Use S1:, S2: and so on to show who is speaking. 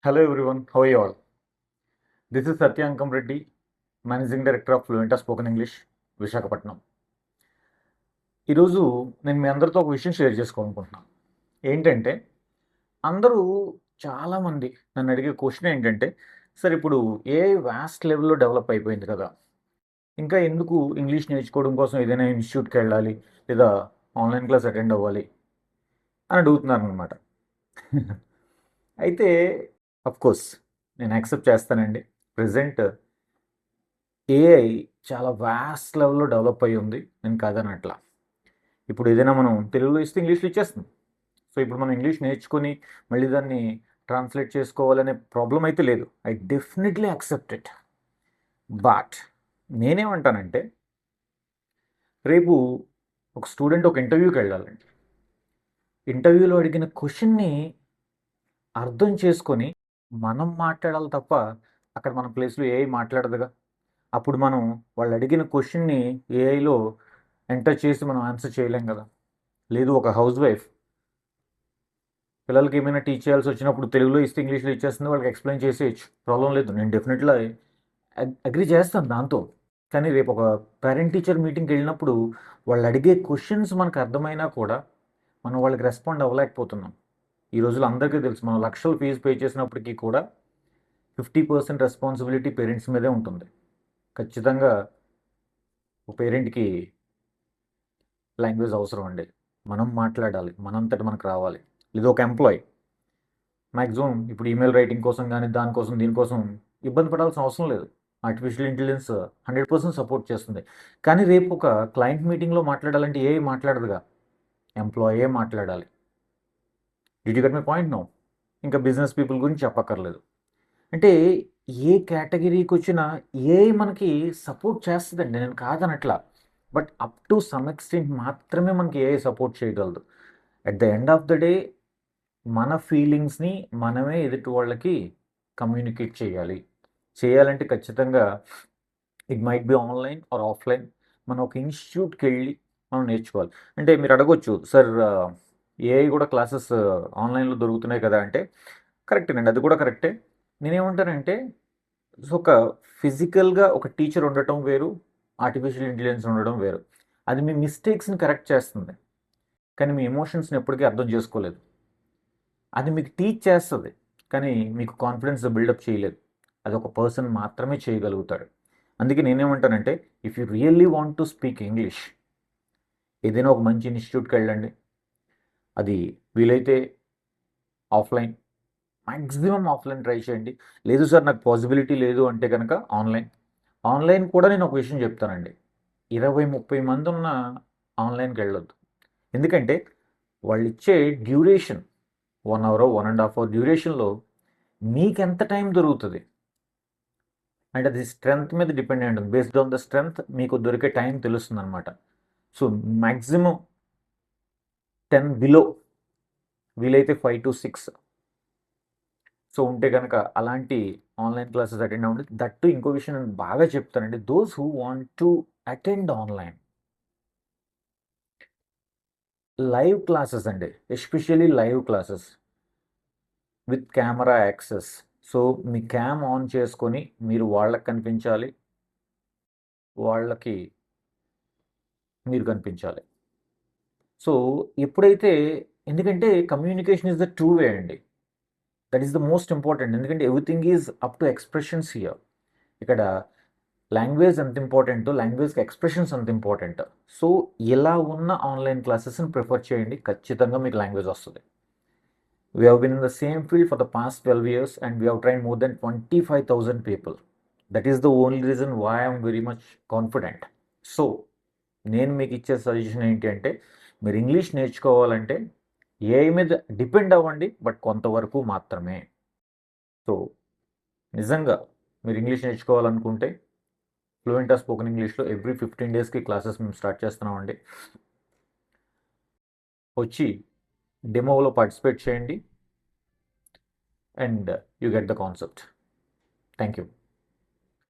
S1: Hello everyone, how are you all? This is Satyankam Reddy, Managing Director of Fluent Spoken English, Visakhapatnam. ఈరోజు నేను మీ అందరితో ఒక విషయం share చేసుకోవాలనుకుంటున్నాను. ఏంటంటే అందరూ చాలామంది నన్ను అడిగే క్వశ్చన్ ఏంటంటే, సార్ ఇప్పుడు వాస్ట్ లెవెల్‌లో డెవలప్ అయిపోయింది కదా! ఇంకా ఎందుకు ఇంగ్లీష్ నేర్చుకోవడం కోసం ఏదైనా ఇన్‌స్టిట్యూట్‌కి వెళ్ళాలి, లేదా ఆన్‌లైన్ క్లాస్ అటెండ్ అవ్వాలి అని అడుగుతున్నారనమాట. అయితే ఆఫ్‌కోర్స్ నేను యాక్సెప్ట్ చేస్తానండి. ప్రెజెంట్ ఏఐ చాలా వాస్ట్ లెవెల్‌లో డెవలప్ అయ్యి ఉంది. నేను కాదనట్లా. ఇప్పుడు ఏదైనా మనం తెలుగులో ఇస్తే ఇంగ్లీష్‌లో ఇచ్చేస్తుంది. సో, ఇప్పుడు మనం ఇంగ్లీష్ నేర్చుకొని మళ్ళీ దాన్ని ట్రాన్స్‌లేట్ చేసుకోవాలనే ప్రాబ్లమ్ అయితే లేదు. I definitely accept it. But నేనేమంటానంటే, రేపు ఒక స్టూడెంట్ ఒక ఇంటర్వ్యూకి వెళ్ళాలండి. ఇంటర్వ్యూలో అడిగిన క్వెషన్‌ని అర్థం చేసుకొని మనం మాట్లాడాలి తప్ప, అక్కడ మన ప్లేస్‌లో ఏఐ మాట్లాడదుగా. అప్పుడు మనం వాళ్ళు అడిగిన క్వెషన్‌ని ఏఐలో ఎంటర్ చేసి మనం ఆన్సర్ చేయలేం కదా! లేదు ఒక హౌస్ వైఫ్ పిల్లలకి ఏమైనా టీచ్ చేయాల్సి వచ్చినప్పుడు తెలుగులో ఇస్తే ఇంగ్లీష్‌లో ఇచ్చేస్తుంది. వాళ్ళకి ఎక్స్‌ప్లెయిన్ చేసేయొచ్చు. ప్రాబ్లమ్ లేదు. నేను డెఫినెట్‌లీ అగ్రీ చేస్తాను దాంతో. కానీ రేపు ఒక పేరెంట్ టీచర్ మీటింగ్‌కి వెళ్ళినప్పుడు వాళ్ళు అడిగే క్వెషన్స్ మనకు అర్థమైనా కూడా మనం వాళ్ళకి రెస్పాండ్ అవ్వలేకపోతున్నాం. ఈ రోజుల్లో అందరికీ తెలుసు. మనం లక్షలు ఫీజు పే చేసినప్పటికీ కూడా 50% రెస్పాన్సిబిలిటీ పేరెంట్స్ మీదే ఉంటుంది. ఖచ్చితంగా ఒక పేరెంట్‌కి లాంగ్వేజ్ అవసరం అండి. మనం మాట్లాడాలి. మనంతట మనకు రావాలి. ఇది ఒక ఎంప్లాయీ మాక్సిమం ఇప్పుడు ఈమెయిల్ రైటింగ్ కోసం కానీ దానికోసం దీనికోసం ఇబ్బంది పడాల్సిన అవసరం లేదు. ఆర్టిఫిషియల్ ఇంటెలిజెన్స్ 100% సపోర్ట్ చేస్తుంది. కానీ రేపు ఒక క్లయింట్ మీటింగ్లో మాట్లాడాలంటే ఏఐ మాట్లాడదుగా, ఎంప్లాయే మాట్లాడాలి. Did you get my point no? ఇంకా బిజినెస్ పీపుల్ గురించి చెప్పక్కర్లేదు. అంటే ఏ కేటగిరీకి వచ్చినా ఏఐ మనకి సపోర్ట్ చేస్తుందండి, నేను కాదనట్లా. But up to some extent మాత్రమే మనకి ఏఐ సపోర్ట్ చేయగలదు. At the end of the day మన ఫీలింగ్స్‌ని మనమే ఎదుటి వాళ్ళకి కమ్యూనికేట్ చేయాలి. చేయాలంటే ఖచ్చితంగా it might be online or offline. మనం ఒక ఇన్‌స్టిట్యూట్‌కెళ్ళి మనం నేర్చుకోవాలి. అంటే మీరు అడగొచ్చు, సార్ ఏఐ కూడా క్లాసెస్ ఆన్‌లైన్‌లో దొరుకుతున్నాయి కదా! అంటే కరెక్టేనండి. అది కూడా కరెక్టే. నేనేమంటానంటే ఒక ఫిజికల్‌గా ఒక టీచర్ ఉండటం వేరు, ఆర్టిఫిషియల్ ఇంటెలిజెన్స్ ఉండడం వేరు. అది మీ మిస్టేక్స్‌ని కరెక్ట్ చేస్తుంది. కానీ మీ ఎమోషన్స్‌ని ఎప్పటికీ అర్థం చేసుకోలేదు. అది మీకు టీచ్ చేస్తది. కానీ మీకు కాన్ఫిడెన్స్ బిల్డప్ చేయలేదు. అది ఒక పర్సన్ మాత్రమే చేయగలుగుతాడు. అందుకే నేనేమంటానంటే, if you really want to speak English, ఏదైనా ఒక మంచి ఇన్‌స్టిట్యూట్‌కి వెళ్ళండి. అది వీలైతే ఆఫ్‌లైన్, మాక్సిమం ఆఫ్‌లైన్ ట్రై చేయండి. లేదు సార్ నాకు పాసిబిలిటీ లేదు అంటే గనక ఆన్‌లైన్. ఆన్‌లైన్ కూడా నేను ఒక విషయం చెప్తానండి. 20, 30 మందున్న ఆన్‌లైన్‌కెళ్ళొద్దు. ఎందుకంటే వాళ్ళిచ్చే డ్యూరేషన్ 1 అవరో, 1 ½ అవర్ డ్యూరేషన్‌లో మీకెంత టైం దొరుకుతది? అంటే అది స్ట్రెంత్ మీద డిపెండ్ అయి ఉంటుంది. బేస్డ్ ఆన్ ద స్ట్రెంత్ మీకు దొరికే టైం తెలుస్తుందనమాట. సో, మాక్సిమం 10 బిలో, వీలైతే 5-6. సో, ఉంటే గనక అలాంటి ఆన్‌లైన్ క్లాసెస్ అటెండ్ అవ్వండి. దట్ టూ ఇంకో విషయం నేను బాగా చెప్తానండి. Those who want to attend online live classes అండి. Especially live classes with camera access. So, మీ క్యామ్ ఆన్ చేసుకొని మీరు వాళ్ళకి కనిపించాలి. వాళ్ళకి మీరు కనిపించాలి. సో, ఎప్పుడైతే ఎందుకంటే communication is the two way అండి. That is the most important. ఎందుకంటే everything is up to expressions here. ఇక్కడ లాంగ్వేజ్ ఎంత ఇంపార్టెంటో, లాంగ్వేజ్‌కి ఎక్స్‌ప్రెషన్స్ అంత ఇంపార్టెంట్. సో, ఇలా ఉన్న ఆన్‌లైన్ క్లాసెస్‌ని ప్రిఫర్ చేయండి. ఖచ్చితంగా మీకు లాంగ్వేజ్ వస్తది. We have been in the same field for the past 12 years and we have trained more than 25,000 people. That is the only reason why I am very much confident. So, నేను మీకు ఇచ్చే suggestion ఏంటి అంటే, మీరు English నేర్చుకోవాలంటే AI మీద depend అవ్వండి. But కొంతవరకు మాత్రమే. సో, నిజంగా మీరు ఇంగ్లీష్ నేర్చుకోవాలనుకుంటే ఫ్లూయెంట్ స్పోకెన్ ఇంగ్లీష్‌లో ఎవ్రీ 15 డేస్‌కి క్లాసెస్ మేము స్టార్ట్ చేస్తున్నామండి. వచ్చి డెమోలో పార్టిసిపేట్ చేయండి and you get the concept. Thank you.